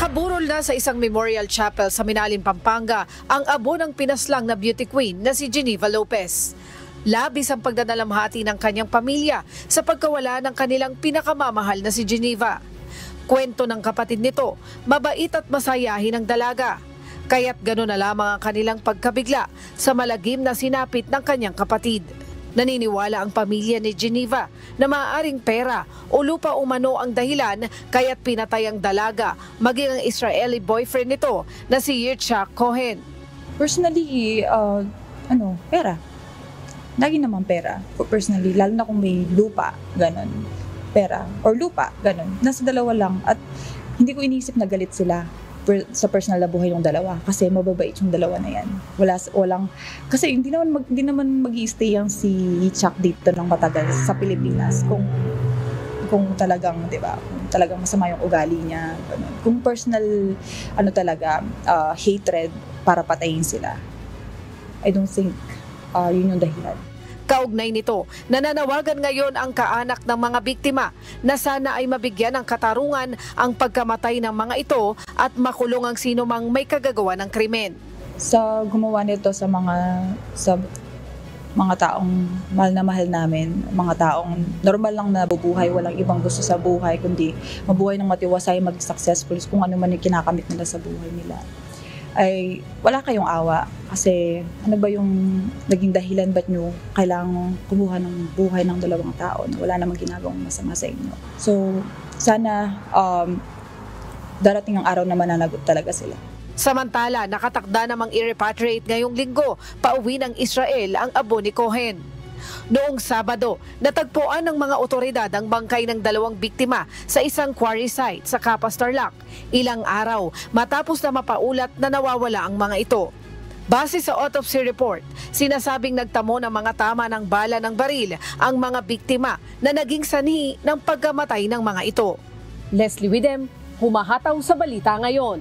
Nakaburol na sa isang memorial chapel sa Minalim, Pampanga ang abo ng pinaslang na beauty queen na si Geneva Lopez. Labis ang pagdadalamhati ng kanyang pamilya sa pagkawala ng kanilang pinakamamahal na si Geneva. Kwento ng kapatid nito, mabait at masayahin ang dalaga. Kaya't gano'n na lamang ang kanilang pagkabigla sa malagim na sinapit ng kanyang kapatid. Naniniwala ang pamilya ni Geneva na maaaring pera o lupa umano ang dahilan kaya't pinatay ang dalaga maging ang Israeli boyfriend nito na si Yitzhak Cohen. Personally, pera. Lagi naman pera. Personally, lalo na kung may lupa, ganun. Pera or lupa, ganun. Nasa dalawa lang at hindi ko iniisip na galit sila sa personal na buhay ng dalawa kasi mababait yung dalawa na yan. Walang kasi hindi naman mag-i-stay yang si Chuck dito ng matagal sa Pilipinas kung talagang, 'di ba? Kung talagang masama yung ugali niya, ganun. Kung personal hatred para patayin sila. I don't think yun yung dahilan. Kaugnay nito, nananawagan ngayon ang kaanak ng mga biktima na sana ay mabigyan ng katarungan ang pagkamatay ng mga ito at makulong ang sino mang may kagagawa ng krimen. Sa gumawa nito sa mga taong mahal namin, mga taong normal lang na bubuhay, walang ibang gusto sa buhay kundi mabuhay ng matiwasay, maging successful kung ano man yung kinakamit nila sa buhay nila. Ay wala kayong awa kasi ano ba yung naging dahilan ba't nyo kailangang kumuha ng buhay ng dalawang tao na wala namang ginagawang masama sa inyo. So sana darating ang araw na mananagot talaga sila. Samantala, nakatakda namang i-repatriate ngayong linggo pauwi ng Israel ang abo ni Cohen. Noong Sabado, natagpuan ng mga otoridad ang bangkay ng dalawang biktima sa isang quarry site sa Capas, Tarlac. Ilang araw matapos na mapaulat na nawawala ang mga ito. Base sa autopsy report, sinasabing nagtamo ng mga tama ng bala ng baril ang mga biktima na naging sanhi ng pagkamatay ng mga ito. Leslie Widem, humahataw sa balita ngayon.